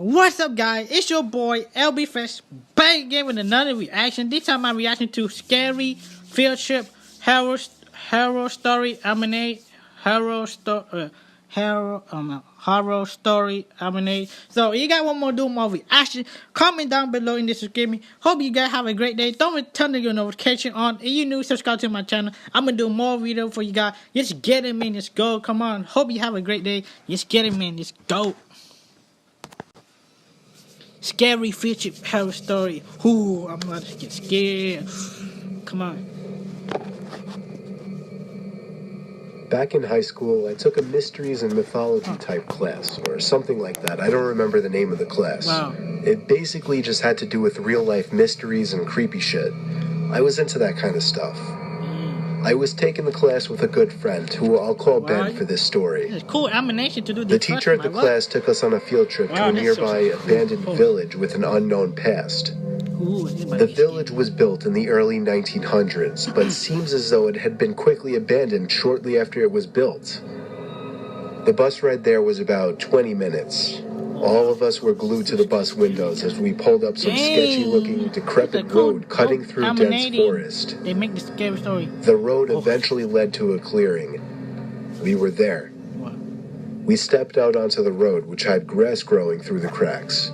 What's up, guys? It's your boy LB Fresh back again with another reaction. This time, my reaction to Scary Field Trip Horror Story Lemonade Horror Story Lemonade. So, you guys want more do more reaction? Comment down below in the description. Hope you guys have a great day. Don't turn your notification on. If you new, subscribe to my channel. I'm gonna do more video for you guys. Just get it, man. Let's go. Come on. Hope you have a great day. Just get it, man. Let's go. Scary future horror story. Ooh, I'm about to get scared. Come on. Back in high school, I took a mysteries and mythology type class, or something like that. I don't remember the name of the class. Wow. It basically just had to do with real life mysteries and creepy shit. I was into that kind of stuff. I was taking the class with a good friend, who I'll call Ben for this story. It's cool combination to do the teacher at the class took us on a field trip to a nearby abandoned village with an unknown past. The village was built in the early 1900s, but seems as though it had been quickly abandoned shortly after it was built. The bus ride there was about 20 minutes. All of us were glued to the bus windows as we pulled up some sketchy-looking, decrepit road cutting through dense forest. They make the scary story. The road eventually led to a clearing. We were there. We stepped out onto the road, which had grass growing through the cracks.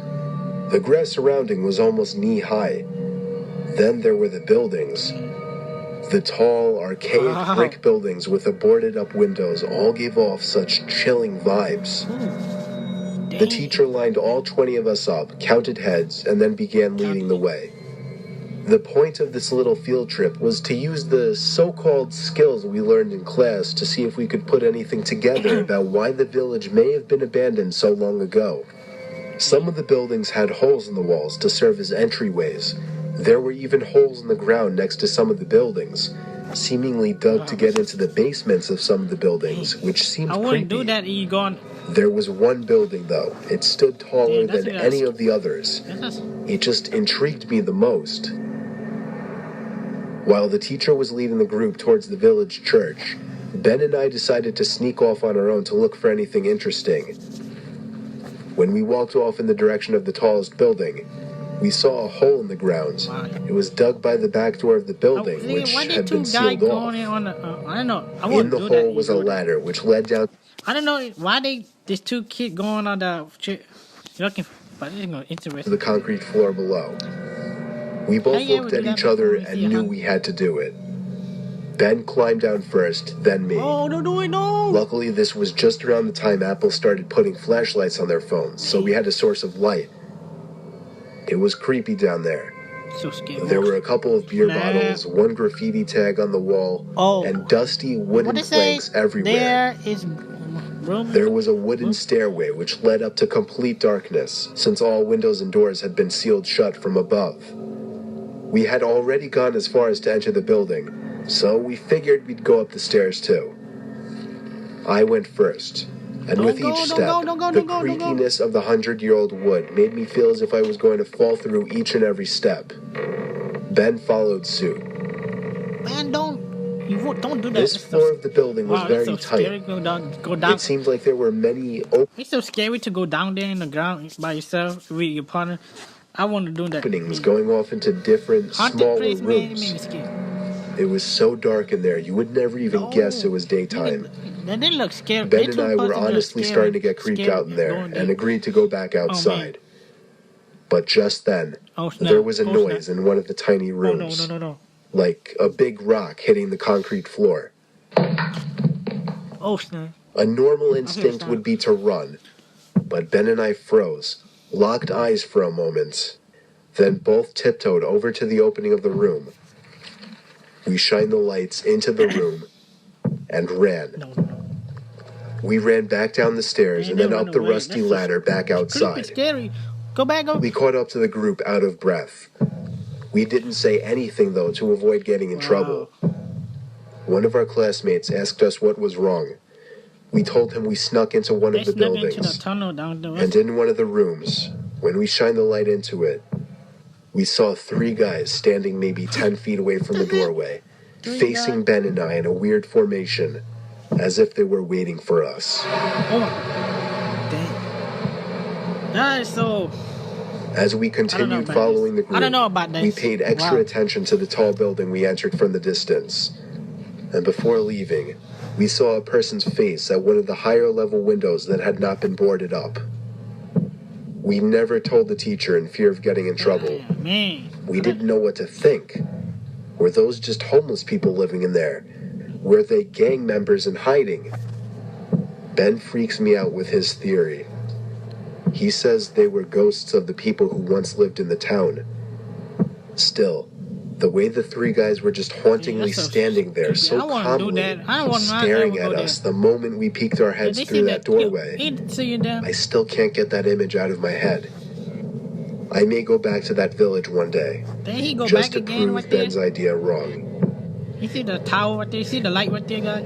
The grass surrounding was almost knee-high. Then there were the buildings. The tall, archaic brick buildings with the boarded-up windows all gave off such chilling vibes. The teacher lined all 20 of us up, counted heads, and then began leading the way. The point of this little field trip was to use the so-called skills we learned in class to see if we could put anything together about why the village may have been abandoned so long ago. Some of the buildings had holes in the walls to serve as entryways. There were even holes in the ground next to some of the buildings, seemingly dug to get into the basements of some of the buildings, which seemed creepy. I wouldn't do that if you gone. There was one building, though. It stood taller than any of the others. It just intrigued me the most. While the teacher was leading the group towards the village church, Ben and I decided to sneak off on our own to look for anything interesting. When we walked off in the direction of the tallest building, we saw a hole in the ground. It was dug by the back door of the building, which had been sealed off. In the hole was a ladder, which led down... I don't know why these two kids going on the looking, but it's interesting. To the concrete floor below. We both looked at each other and knew we had to do it. Ben climbed down first, then me. Oh, don't do it, no! Luckily, this was just around the time Apple started putting flashlights on their phones, so we had a source of light. It was creepy down there. So scary. There were a couple of beer bottles, one graffiti tag on the wall, and dusty wooden planks everywhere. There was a wooden stairway which led up to complete darkness, since all windows and doors had been sealed shut from above. We had already gone as far as to enter the building, so we figured we'd go up the stairs too. I went first, and with each step, the creakiness of the 100-year-old wood made me feel as if I was going to fall through each and every step. Ben followed suit. Man, don't do that. This floor of the building was very tight. Scary. Go down. It seemed like there were many It's so scary to go down there in the ground by yourself with your partner. I want to do that. Openings going off into different, smaller rooms. It was so dark in there, you would never even guess it was daytime. That didn't look scary. Ben and I were honestly starting to get creeped out in there and agreed to go back outside. But just then, there was a noise in one of the tiny rooms. Like a big rock hitting the concrete floor. A normal instinct would be to run, but Ben and I froze, locked eyes for a moment, then both tiptoed over to the opening of the room. We shined the lights into the room and ran. We ran back down the stairs and then up the rusty ladder back outside. Scary. Go back. We caught up to the group out of breath. We didn't say anything, though, to avoid getting in trouble. One of our classmates asked us what was wrong. We told him we snuck into one of the buildings. And in one of the rooms, when we shined the light into it, we saw 3 guys standing maybe 10 feet away from the doorway, facing Ben and I in a weird formation, as if they were waiting for us. Oh, dang. That is so. As we continued about following this. the I don't know group, about this. we paid extra Wow. attention to the tall building we entered from the distance. And before leaving, we saw a person's face at one of the higher level windows that had not been boarded up. We never told the teacher in fear of getting in trouble. Man. We didn't know what to think. Were those just homeless people living in there? Were they gang members in hiding? Ben freaks me out with his theory. He says they were ghosts of the people who once lived in the town. Still, the way the three guys were just hauntingly standing there so calmly, staring at us the moment we peeked our heads through that doorway, I still can't get that image out of my head. I may go back to that village one day, just to prove Ben's idea wrong. You see the tower right there? You see the light right there, guys?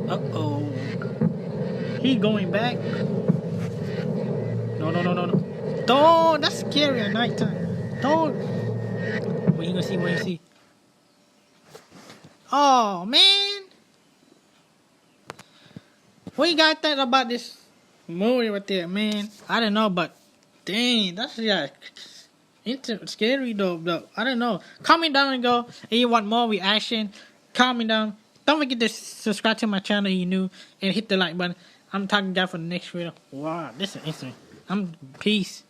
Uh-oh. He going back? No. Don't! That's scary at nighttime. Don't! What you gonna see? Oh, man! What you guys think about this movie right there, man? I don't know, but dang, that's scary though. I don't know. Comment down and go if you want more reaction. Comment down. Don't forget to subscribe to my channel if you're new and hit the like button. I'm talking guys for the next video. Wow, this is instant. Peace.